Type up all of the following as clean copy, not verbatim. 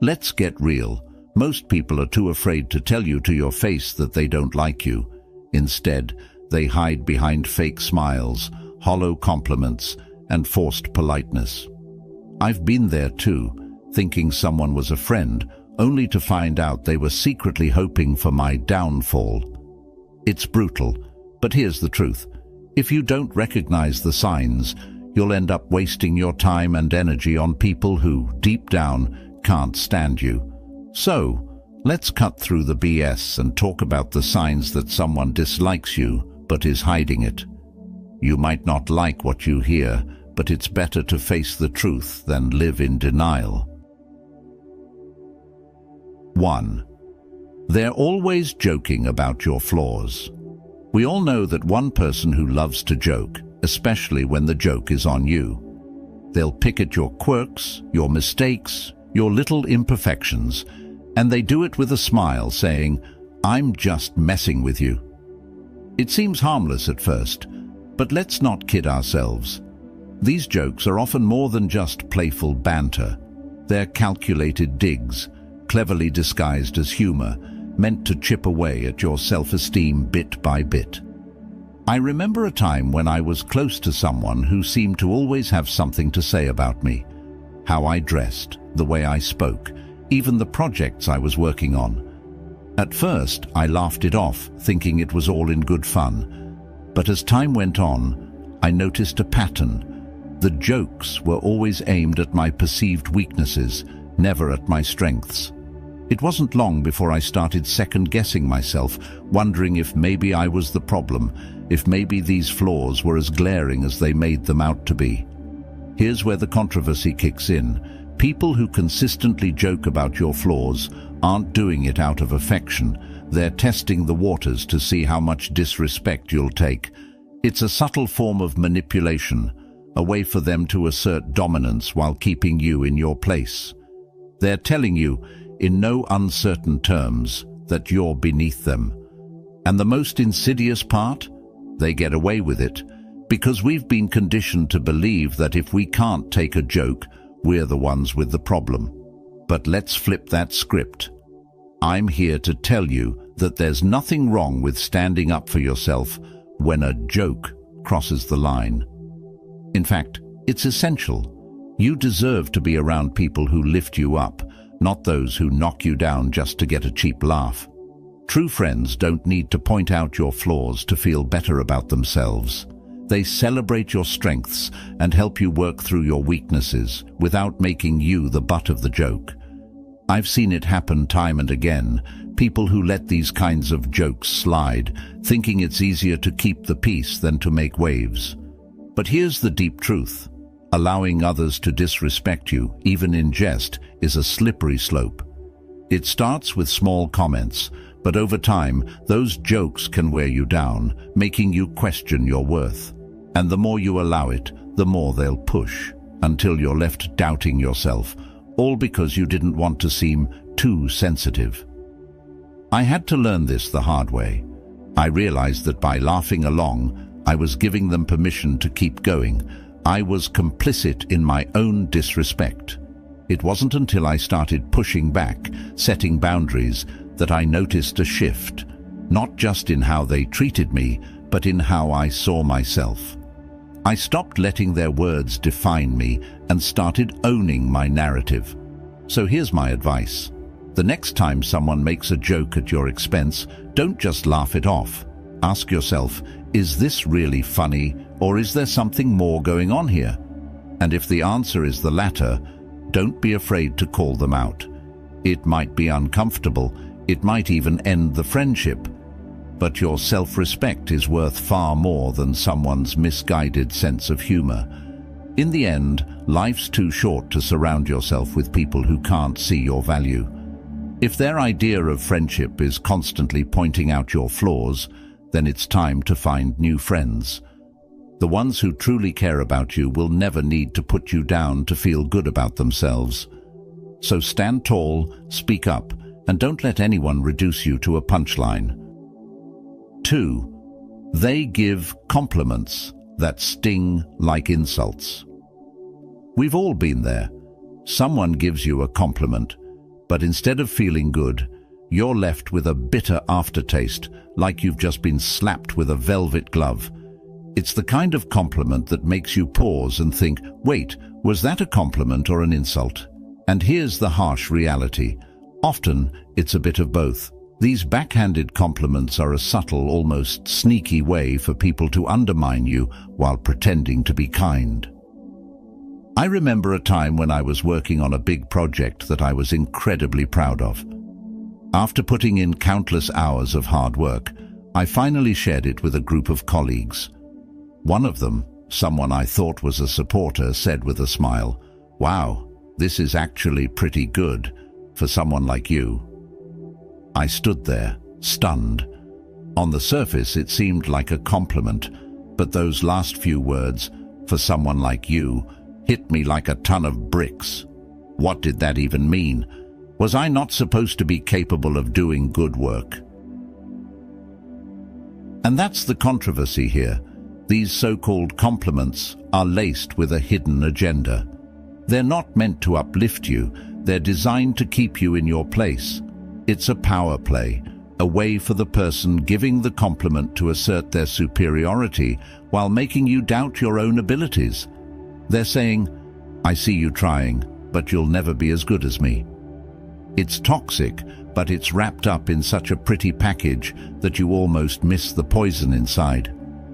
Let's get real. Most people are too afraid to tell you to your face that they don't like you. Instead, they hide behind fake smiles, hollow compliments, and forced politeness. I've been there too, thinking someone was a friend, only to find out they were secretly hoping for my downfall. It's brutal, but here's the truth. If you don't recognize the signs, you'll end up wasting your time and energy on people who, deep down, can't stand you. So, let's cut through the BS and talk about the signs that someone dislikes you but is hiding it. You might not like what you hear, but it's better to face the truth than live in denial. 1. They're always joking about your flaws. We all know that one person who loves to joke, especially when the joke is on you. They'll pick at your quirks, your mistakes, your little imperfections, and they do it with a smile, saying, "I'm just messing with you." It seems harmless at first, but let's not kid ourselves. These jokes are often more than just playful banter. They're calculated digs, cleverly disguised as humor, meant to chip away at your self-esteem bit by bit. I remember a time when I was close to someone who seemed to always have something to say about me. How I dressed, the way I spoke, even the projects I was working on. At first, I laughed it off, thinking it was all in good fun. But as time went on, I noticed a pattern. The jokes were always aimed at my perceived weaknesses, never at my strengths. It wasn't long before I started second-guessing myself, wondering if maybe I was the problem, if maybe these flaws were as glaring as they made them out to be. Here's where the controversy kicks in. People who consistently joke about your flaws aren't doing it out of affection. They're testing the waters to see how much disrespect you'll take. It's a subtle form of manipulation, a way for them to assert dominance while keeping you in your place. They're telling you, in no uncertain terms, that you're beneath them. And the most insidious part? They get away with it, because we've been conditioned to believe that if we can't take a joke, we're the ones with the problem. But let's flip that script. I'm here to tell you that there's nothing wrong with standing up for yourself when a joke crosses the line. In fact, it's essential. You deserve to be around people who lift you up, not those who knock you down just to get a cheap laugh. True friends don't need to point out your flaws to feel better about themselves. They celebrate your strengths and help you work through your weaknesses without making you the butt of the joke. I've seen it happen time and again, people who let these kinds of jokes slide, thinking it's easier to keep the peace than to make waves. But here's the deep truth. Allowing others to disrespect you, even in jest, is a slippery slope. It starts with small comments, but over time, those jokes can wear you down, making you question your worth. And the more you allow it, the more they'll push, until you're left doubting yourself, all because you didn't want to seem too sensitive. I had to learn this the hard way. I realized that by laughing along, I was giving them permission to keep going. I was complicit in my own disrespect. It wasn't until I started pushing back, setting boundaries, that I noticed a shift, not just in how they treated me, but in how I saw myself. I stopped letting their words define me and started owning my narrative. So here's my advice. The next time someone makes a joke at your expense, don't just laugh it off. Ask yourself, is this really funny, or is there something more going on here? And if the answer is the latter, don't be afraid to call them out. It might be uncomfortable, it might even end the friendship, but your self-respect is worth far more than someone's misguided sense of humor. In the end, life's too short to surround yourself with people who can't see your value. If their idea of friendship is constantly pointing out your flaws, then it's time to find new friends. The ones who truly care about you will never need to put you down to feel good about themselves. So stand tall, speak up, and don't let anyone reduce you to a punchline. 2. They give compliments that sting like insults. We've all been there. Someone gives you a compliment, But instead of feeling good, you're left with a bitter aftertaste, like you've just been slapped with a velvet glove. It's the kind of compliment that makes you pause and think, wait, was that a compliment or an insult? And here's the harsh reality. Often, it's a bit of both. These backhanded compliments are a subtle, almost sneaky way for people to undermine you while pretending to be kind. I remember a time when I was working on a big project that I was incredibly proud of. After putting in countless hours of hard work, I finally shared it with a group of colleagues. One of them, someone I thought was a supporter, said with a smile, "Wow, this is actually pretty good for someone like you." I stood there, stunned. On the surface, it seemed like a compliment, but those last few words, "for someone like you," hit me like a ton of bricks. What did that even mean? Was I not supposed to be capable of doing good work? And that's the controversy here. These so-called compliments are laced with a hidden agenda. They're not meant to uplift you, they're designed to keep you in your place. It's a power play, a way for the person giving the compliment to assert their superiority while making you doubt your own abilities. They're saying, "I see you trying, but you'll never be as good as me." It's toxic, but it's wrapped up in such a pretty package that you almost miss the poison inside.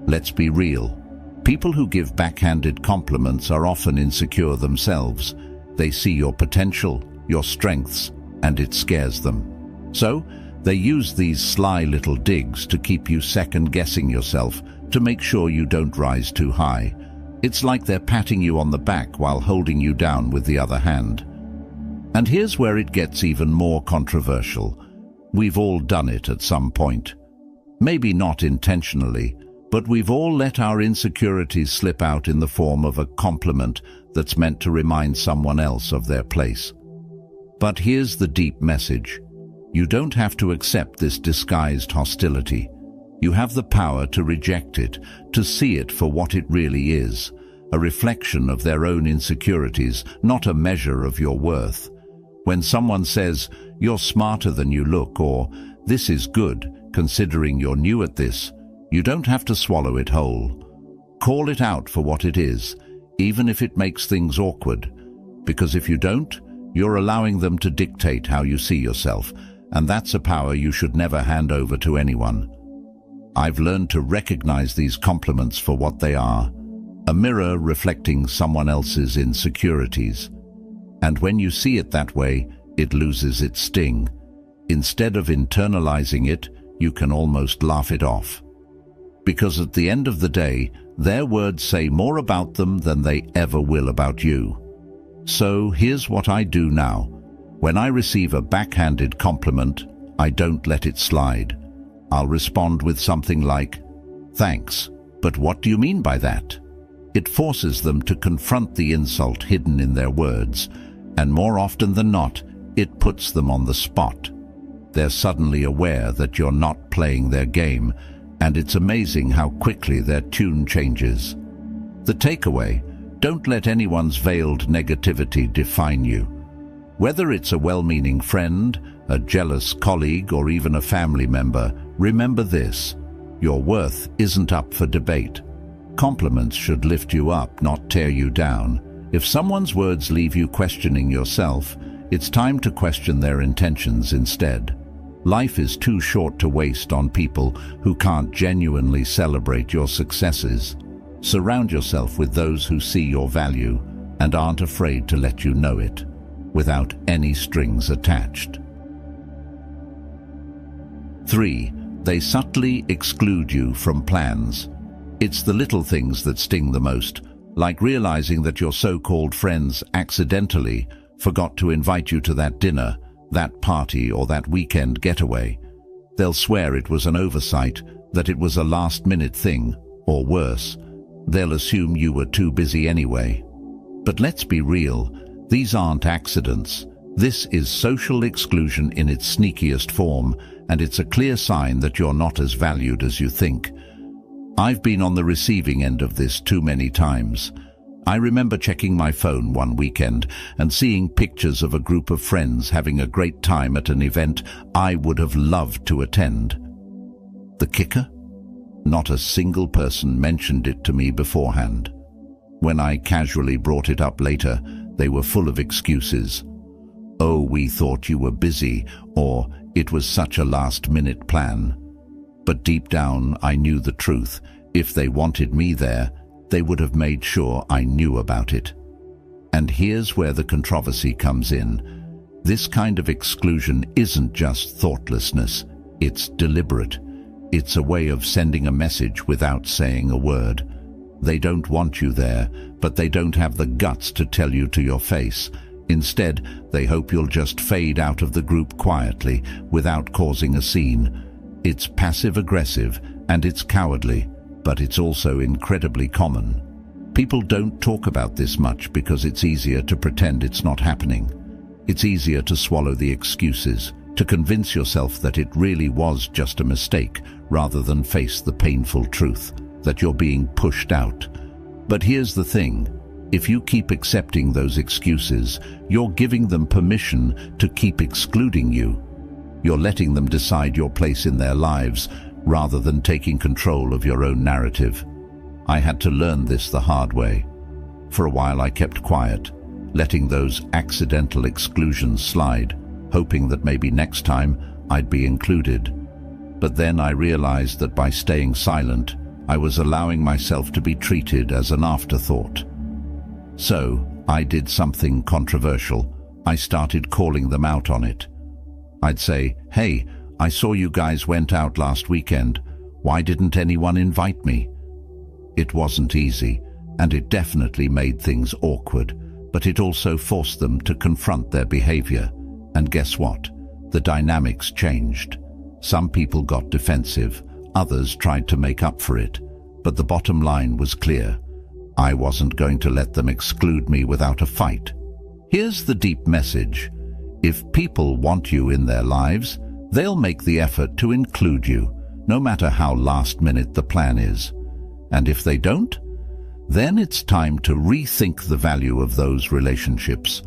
Let's be real. People who give backhanded compliments are often insecure themselves. They see your potential, your strengths, and it scares them. So, they use these sly little digs to keep you second-guessing yourself, to make sure you don't rise too high. It's like they're patting you on the back while holding you down with the other hand. And here's where it gets even more controversial. We've all done it at some point. Maybe not intentionally, but we've all let our insecurities slip out in the form of a compliment that's meant to remind someone else of their place. But here's the deep message. You don't have to accept this disguised hostility. You have the power to reject it, to see it for what it really is, a reflection of their own insecurities, not a measure of your worth. When someone says, "You're smarter than you look," or "This is good, considering you're new at this," you don't have to swallow it whole. Call it out for what it is, even if it makes things awkward. Because if you don't, you're allowing them to dictate how you see yourself, and that's a power you should never hand over to anyone. I've learned to recognize these compliments for what they are, a mirror reflecting someone else's insecurities. And when you see it that way, it loses its sting. Instead of internalizing it, you can almost laugh it off. Because at the end of the day, their words say more about them than they ever will about you. So here's what I do now. When I receive a backhanded compliment, I don't let it slide. I'll respond with something like, "Thanks, but what do you mean by that?" It forces them to confront the insult hidden in their words, and more often than not, it puts them on the spot. They're suddenly aware that you're not playing their game, and it's amazing how quickly their tune changes. The takeaway: don't let anyone's veiled negativity define you. Whether it's a well-meaning friend, a jealous colleague, or even a family member, remember this: your worth isn't up for debate. Compliments should lift you up, not tear you down. If someone's words leave you questioning yourself, it's time to question their intentions instead. Life is too short to waste on people who can't genuinely celebrate your successes. Surround yourself with those who see your value and aren't afraid to let you know it, without any strings attached. 3. They subtly exclude you from plans. It's the little things that sting the most, like realizing that your so-called friends accidentally forgot to invite you to that dinner, that party, or that weekend getaway. They'll swear it was an oversight, that it was a last-minute thing, or worse, they'll assume you were too busy anyway. But let's be real, these aren't accidents. This is social exclusion in its sneakiest form, and it's a clear sign that you're not as valued as you think. I've been on the receiving end of this too many times. I remember checking my phone one weekend and seeing pictures of a group of friends having a great time at an event I would have loved to attend. The kicker? Not a single person mentioned it to me beforehand. When I casually brought it up later, they were full of excuses. "Oh, we thought you were busy," or "it was such a last-minute plan." But deep down, I knew the truth. If they wanted me there, they would have made sure I knew about it. And here's where the controversy comes in. This kind of exclusion isn't just thoughtlessness, it's deliberate. It's a way of sending a message without saying a word. They don't want you there, but they don't have the guts to tell you to your face. Instead, they hope you'll just fade out of the group quietly, without causing a scene. It's passive-aggressive, and it's cowardly, but it's also incredibly common. People don't talk about this much because it's easier to pretend it's not happening. It's easier to swallow the excuses, to convince yourself that it really was just a mistake, rather than face the painful truth that you're being pushed out. But here's the thing. If you keep accepting those excuses, you're giving them permission to keep excluding you. You're letting them decide your place in their lives, rather than taking control of your own narrative. I had to learn this the hard way. For a while I kept quiet, letting those accidental exclusions slide, hoping that maybe next time I'd be included. But then I realized that by staying silent, I was allowing myself to be treated as an afterthought. So I did something controversial. I started calling them out on it. I'd say, "Hey, I saw you guys went out last weekend. Why didn't anyone invite me?" It wasn't easy, and it definitely made things awkward, but it also forced them to confront their behavior. And guess what? The dynamics changed. Some people got defensive, others tried to make up for it, but the bottom line was clear. I wasn't going to let them exclude me without a fight. Here's the deep message. If people want you in their lives, they'll make the effort to include you, no matter how last-minute the plan is. And if they don't, then it's time to rethink the value of those relationships.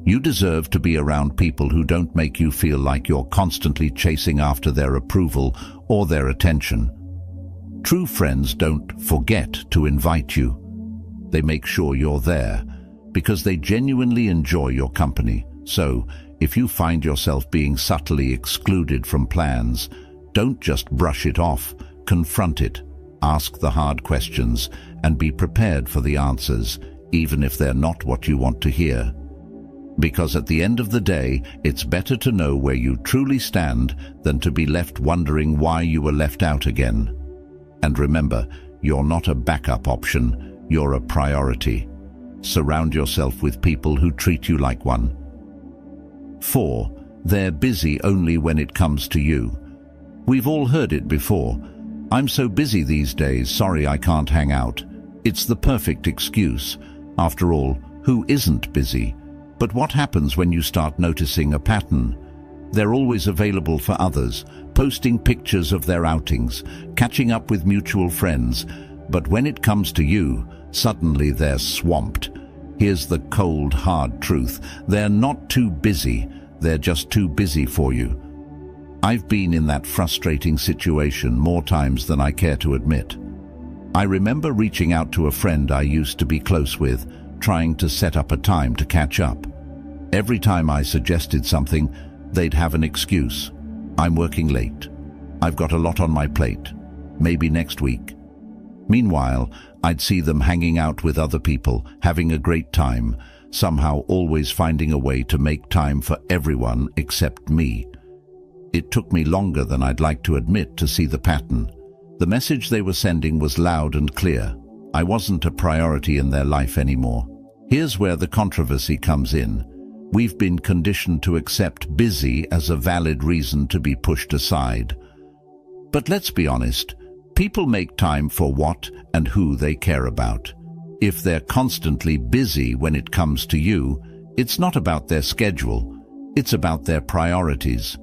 You deserve to be around people who don't make you feel like you're constantly chasing after their approval or their attention. True friends don't forget to invite you. They make sure you're there because they genuinely enjoy your company. So, if you find yourself being subtly excluded from plans, don't just brush it off, confront it. Ask the hard questions and be prepared for the answers, even if they're not what you want to hear. Because at the end of the day, it's better to know where you truly stand than to be left wondering why you were left out again. And remember, you're not a backup option, you're a priority. Surround yourself with people who treat you like one. 4. They're busy only when it comes to you. We've all heard it before. "I'm so busy these days, sorry I can't hang out." It's the perfect excuse. After all, who isn't busy? But what happens when you start noticing a pattern? They're always available for others, posting pictures of their outings, catching up with mutual friends. But when it comes to you, suddenly they're swamped. Here's the cold, hard truth. They're not too busy, they're just too busy for you. I've been in that frustrating situation more times than I care to admit. I remember reaching out to a friend I used to be close with, trying to set up a time to catch up. Every time I suggested something, they'd have an excuse. "I'm working late. I've got a lot on my plate. Maybe next week." Meanwhile, I'd see them hanging out with other people, having a great time, somehow always finding a way to make time for everyone except me. It took me longer than I'd like to admit to see the pattern. The message they were sending was loud and clear. I wasn't a priority in their life anymore. Here's where the controversy comes in. We've been conditioned to accept busy as a valid reason to be pushed aside. But let's be honest, people make time for what and who they care about. If they're constantly busy when it comes to you, it's not about their schedule, it's about their priorities.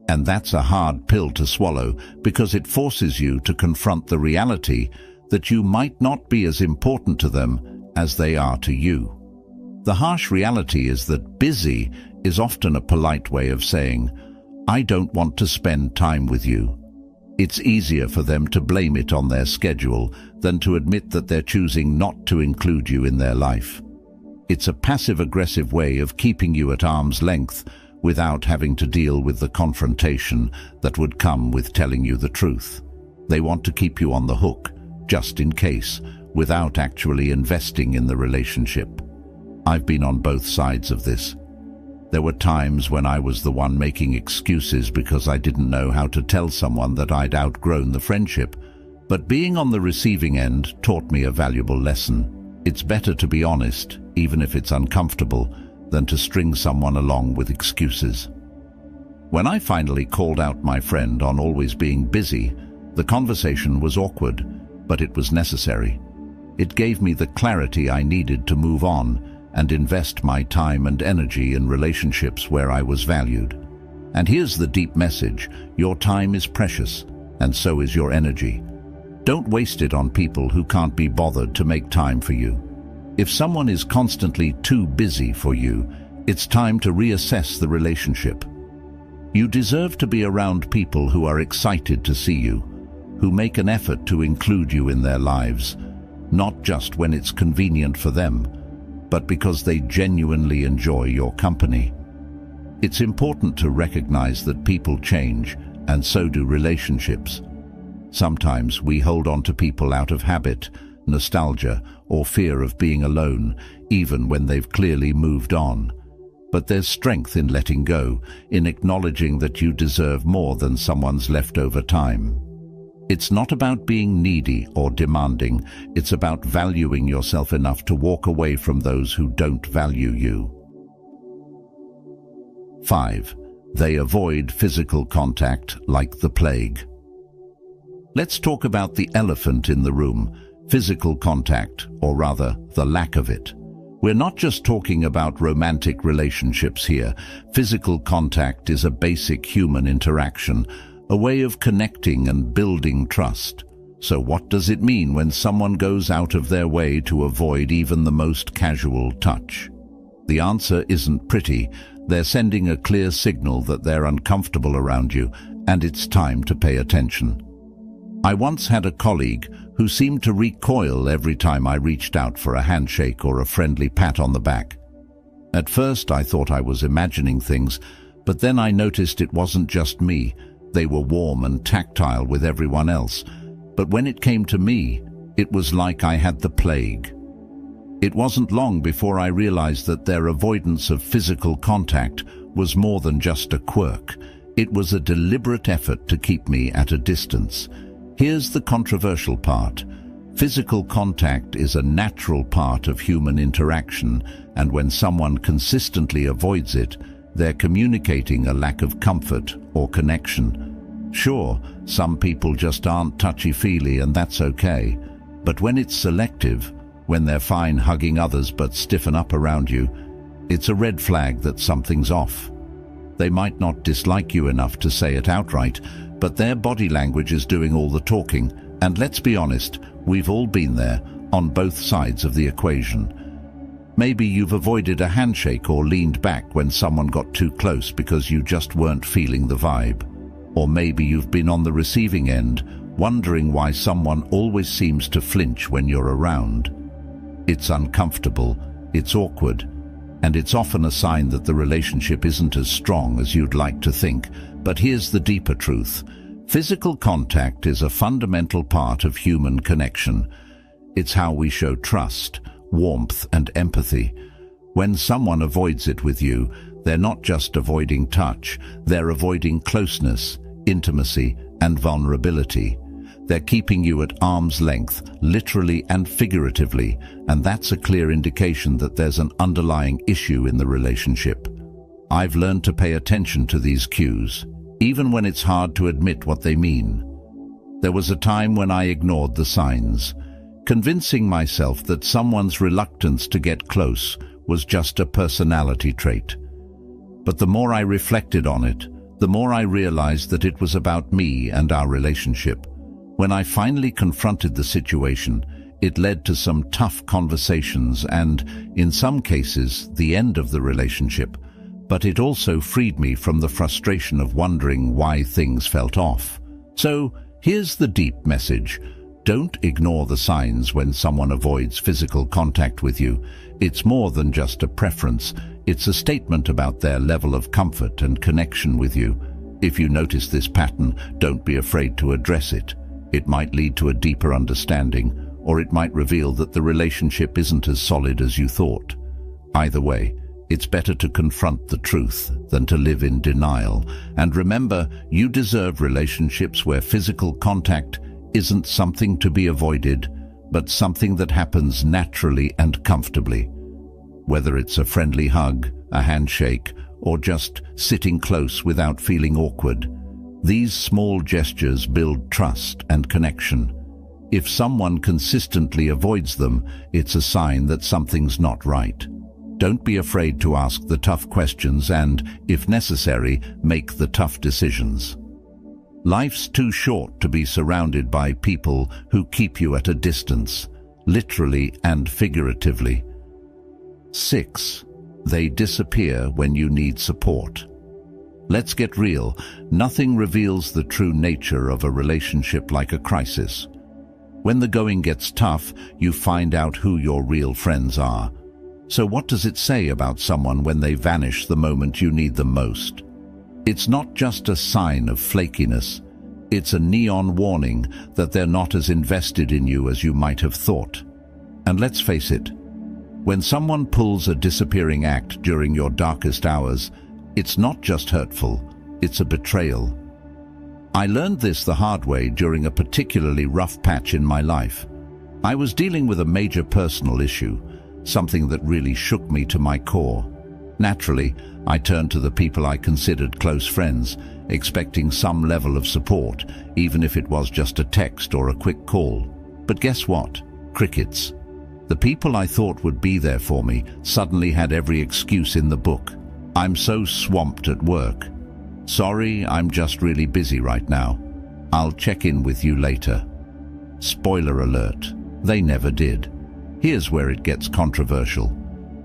And that's a hard pill to swallow because it forces you to confront the reality that you might not be as important to them as they are to you. The harsh reality is that busy is often a polite way of saying, "I don't want to spend time with you." It's easier for them to blame it on their schedule than to admit that they're choosing not to include you in their life. It's a passive-aggressive way of keeping you at arm's length without having to deal with the confrontation that would come with telling you the truth. They want to keep you on the hook, just in case, without actually investing in the relationship. I've been on both sides of this. There were times when I was the one making excuses because I didn't know how to tell someone that I'd outgrown the friendship. But being on the receiving end taught me a valuable lesson. It's better to be honest, even if it's uncomfortable, than to string someone along with excuses. When I finally called out my friend on always being busy, the conversation was awkward, but it was necessary. It gave me the clarity I needed to move on and invest my time and energy in relationships where I was valued. And here's the deep message: your time is precious, and so is your energy. Don't waste it on people who can't be bothered to make time for you. If someone is constantly too busy for you, it's time to reassess the relationship. You deserve to be around people who are excited to see you, who make an effort to include you in their lives, not just when it's convenient for them, but because they genuinely enjoy your company. It's important to recognize that people change, and so do relationships. Sometimes we hold on to people out of habit, nostalgia, or fear of being alone, even when they've clearly moved on. But there's strength in letting go, in acknowledging that you deserve more than someone's leftover time. It's not about being needy or demanding, it's about valuing yourself enough to walk away from those who don't value you. 5. They avoid physical contact like the plague. Let's talk about the elephant in the room, physical contact, or rather, the lack of it. We're not just talking about romantic relationships here. Physical contact is a basic human interaction, a way of connecting and building trust. So what does it mean when someone goes out of their way to avoid even the most casual touch? The answer isn't pretty. They're sending a clear signal that they're uncomfortable around you, and it's time to pay attention. I once had a colleague who seemed to recoil every time I reached out for a handshake or a friendly pat on the back. At first I thought I was imagining things, but then I noticed it wasn't just me. They were warm and tactile with everyone else, but when it came to me, it was like I had the plague. It wasn't long before I realized that their avoidance of physical contact was more than just a quirk. It was a deliberate effort to keep me at a distance. Here's the controversial part. Physical contact is a natural part of human interaction, and when someone consistently avoids it, they're communicating a lack of comfort or connection. Sure, some people just aren't touchy-feely, and that's okay. But when it's selective, when they're fine hugging others but stiffen up around you, it's a red flag that something's off. They might not dislike you enough to say it outright, but their body language is doing all the talking. And let's be honest, we've all been there, on both sides of the equation. Maybe you've avoided a handshake or leaned back when someone got too close because you just weren't feeling the vibe. Or maybe you've been on the receiving end, wondering why someone always seems to flinch when you're around. It's uncomfortable, it's awkward, and it's often a sign that the relationship isn't as strong as you'd like to think. But here's the deeper truth. Physical contact is a fundamental part of human connection. It's how we show trust, warmth, and empathy. When someone avoids it with you, they're not just avoiding touch, they're avoiding closeness, intimacy, and vulnerability. They're keeping you at arm's length, literally and figuratively, and that's a clear indication that there's an underlying issue in the relationship. I've learned to pay attention to these cues, even when it's hard to admit what they mean. There was a time when I ignored the signs, convincing myself that someone's reluctance to get close was just a personality trait. But the more I reflected on it, the more I realized that it was about me and our relationship. When I finally confronted the situation, It led to some tough conversations and, in some cases, the end of the relationship. But it also freed me from the frustration of wondering why things felt off. So, here's the deep message. Don't ignore the signs when someone avoids physical contact with you. It's more than just a preference. It's a statement about their level of comfort and connection with you. If you notice this pattern, don't be afraid to address it. It might lead to a deeper understanding, or it might reveal that the relationship isn't as solid as you thought. Either way, it's better to confront the truth than to live in denial. And remember, you deserve relationships where physical contact isn't something to be avoided, but something that happens naturally and comfortably. Whether it's a friendly hug, a handshake, or just sitting close without feeling awkward, these small gestures build trust and connection. If someone consistently avoids them, it's a sign that something's not right. Don't be afraid to ask the tough questions and, if necessary, make the tough decisions. Life's too short to be surrounded by people who keep you at a distance, literally and figuratively. 6. They disappear when you need support. Let's get real. Nothing reveals the true nature of a relationship like a crisis. When the going gets tough, you find out who your real friends are. So what does it say about someone when they vanish the moment you need them most? It's not just a sign of flakiness. It's a neon warning that they're not as invested in you as you might have thought. And let's face it, when someone pulls a disappearing act during your darkest hours, it's not just hurtful, it's a betrayal. I learned this the hard way during a particularly rough patch in my life. I was dealing with a major personal issue, something that really shook me to my core. Naturally, I turned to the people I considered close friends, expecting some level of support, even if it was just a text or a quick call. But guess what? Crickets. The people I thought would be there for me suddenly had every excuse in the book. I'm so swamped at work. Sorry, I'm just really busy right now. I'll check in with you later. Spoiler alert, they never did. Here's where it gets controversial.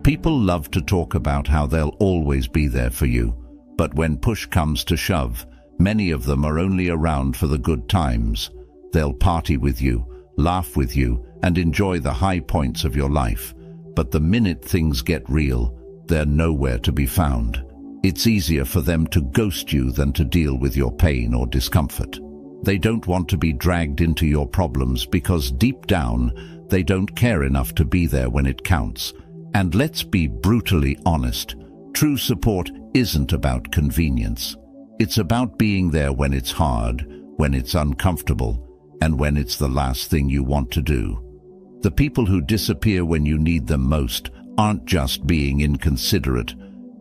People love to talk about how they'll always be there for you, but when push comes to shove, many of them are only around for the good times. They'll party with you, laugh with you, and enjoy the high points of your life. But the minute things get real, they're nowhere to be found. It's easier for them to ghost you than to deal with your pain or discomfort. They don't want to be dragged into your problems because deep down, they don't care enough to be there when it counts. And let's be brutally honest, true support isn't about convenience. It's about being there when it's hard, when it's uncomfortable, and when it's the last thing you want to do. The people who disappear when you need them most aren't just being inconsiderate.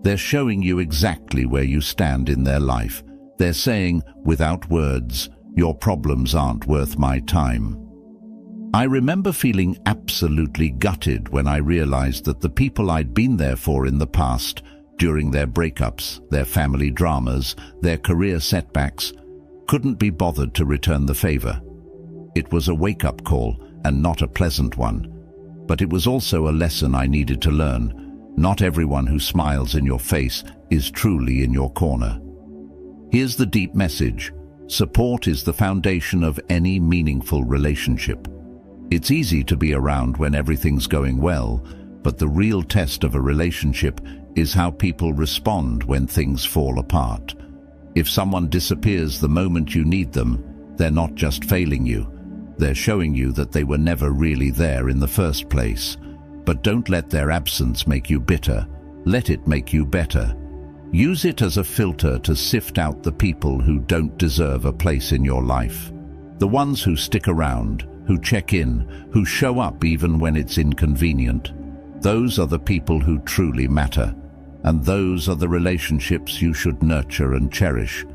They're showing you exactly where you stand in their life. They're saying, without words, your problems aren't worth my time. I remember feeling absolutely gutted when I realized that the people I'd been there for in the past, during their breakups, their family dramas, their career setbacks, couldn't be bothered to return the favor. It was a wake-up call and not a pleasant one. But it was also a lesson I needed to learn. Not everyone who smiles in your face is truly in your corner. Here's the deep message. Support is the foundation of any meaningful relationship. It's easy to be around when everything's going well, but the real test of a relationship is how people respond when things fall apart. If someone disappears the moment you need them, they're not just failing you. They're showing you that they were never really there in the first place. But don't let their absence make you bitter. Let it make you better. Use it as a filter to sift out the people who don't deserve a place in your life. The ones who stick around, who check in, who show up even when it's inconvenient. Those are the people who truly matter. And those are the relationships you should nurture and cherish.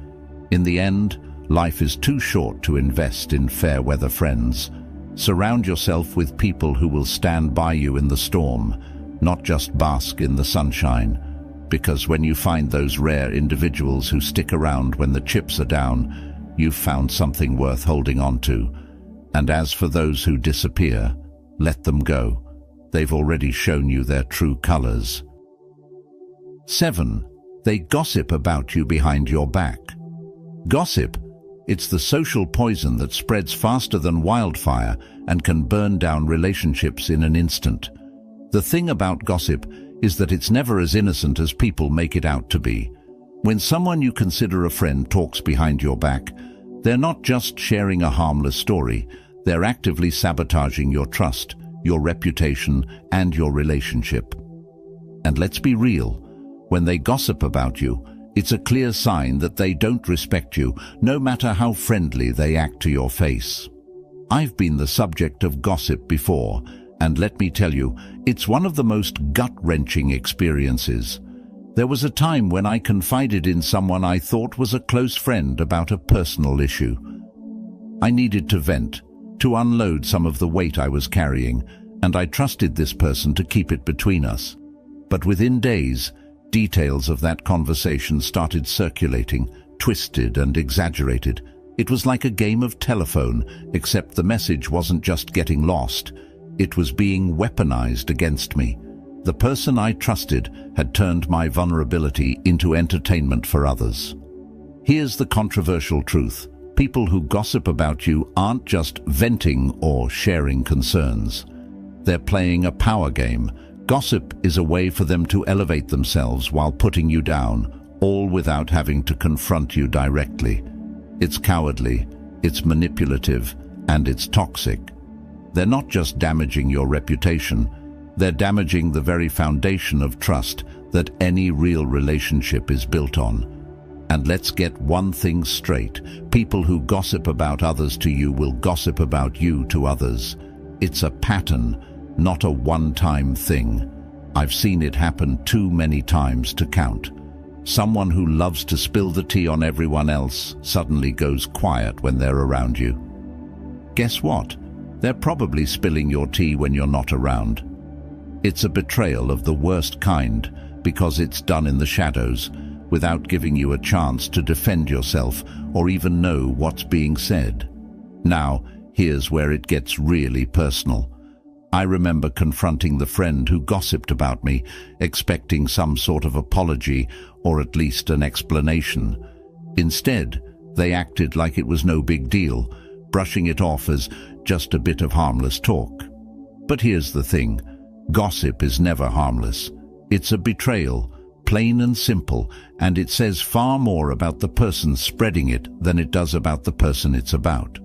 In the end, life is too short to invest in fair-weather friends. Surround yourself with people who will stand by you in the storm, not just bask in the sunshine. Because when you find those rare individuals who stick around when the chips are down, you've found something worth holding on to. And as for those who disappear, Let them go. They've already shown you their true colors. 7. They gossip about you behind your back. Gossip, it's the social poison that spreads faster than wildfire and can burn down relationships in an instant. The thing about gossip is that it's never as innocent as people make it out to be. When someone you consider a friend talks behind your back, they're not just sharing a harmless story, they're actively sabotaging your trust, your reputation, and your relationship. And let's be real, when they gossip about you, it's a clear sign that they don't respect you, no matter how friendly they act to your face. I've been the subject of gossip before, and let me tell you, it's one of the most gut-wrenching experiences. There was a time when I confided in someone I thought was a close friend about a personal issue. I needed to vent, to unload some of the weight I was carrying, and I trusted this person to keep it between us. But within days, details of that conversation started circulating, twisted and exaggerated. It was like a game of telephone, except the message wasn't just getting lost. It was being weaponized against me. The person I trusted had turned my vulnerability into entertainment for others. Here's the controversial truth. People who gossip about you aren't just venting or sharing concerns. They're playing a power game. Gossip is a way for them to elevate themselves while putting you down, all without having to confront you directly. It's cowardly, it's manipulative, and it's toxic. They're not just damaging your reputation, they're damaging the very foundation of trust that any real relationship is built on. And let's get one thing straight. People who gossip about others to you will gossip about you to others. It's a pattern, not a one-time thing. I've seen it happen too many times to count. Someone who loves to spill the tea on everyone else suddenly goes quiet when they're around you. Guess what? They're probably spilling your tea when you're not around. It's a betrayal of the worst kind because it's done in the shadows, without giving you a chance to defend yourself or even know what's being said. Now, here's where it gets really personal. I remember confronting the friend who gossiped about me, expecting some sort of apology or at least an explanation. Instead, they acted like it was no big deal, brushing it off as just a bit of harmless talk. But here's the thing. Gossip is never harmless. It's a betrayal, plain and simple, and it says far more about the person spreading it than it does about the person it's about.